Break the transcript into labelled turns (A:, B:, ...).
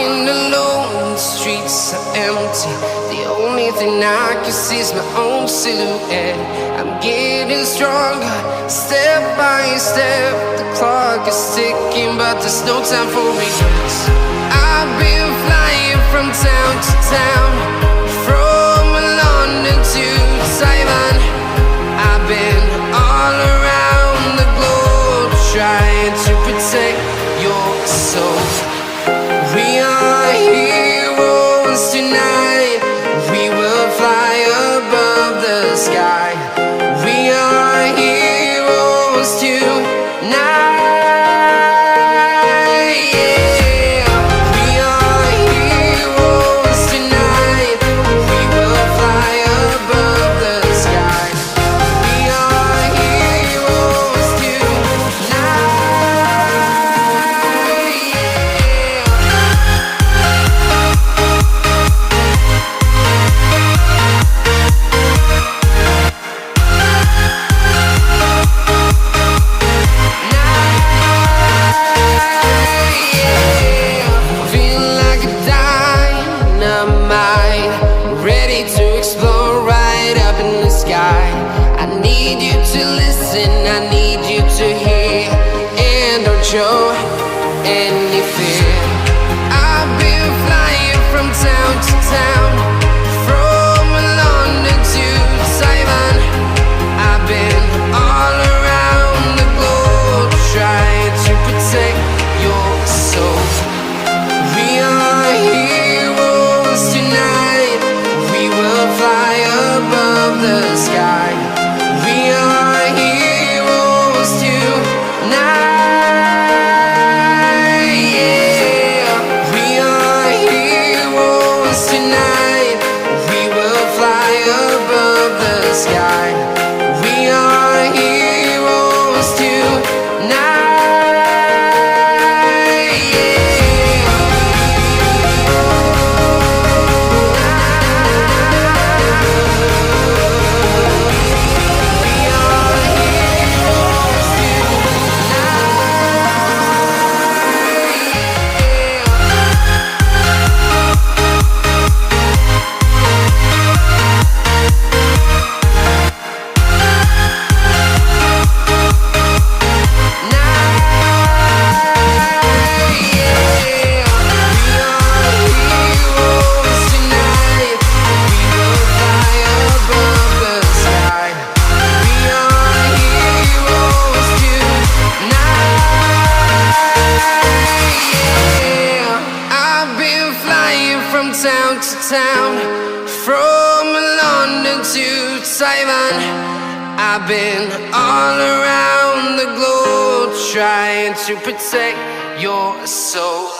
A: Walking alone, the streets are empty. The only thing I can see is my own silhouette. I'm getting stronger, step by step. The clock is ticking, but there's no time for regrets. I've been flying from town to town, from London to Taiwan. I've been all around the globe, trying to protect your soul. We are heroes tonight. We will fly above the sky. We are heroes tonight. Yeah. We are heroes tonight. We will fly above the sky. We are heroes tonight. I need you to hear, and don't show any fear. I've been flying from town to town, from London to Taiwan. I've been all around the globe, trying to protect your soul. We are heroes tonight. We will fly above the sky. We are heroes tonight. Yeah. We are heroes tonight. We will fly above the sky. We are heroes tonight. Town to town, from London to Taiwan. I've been all around the globe, trying to protect your soul.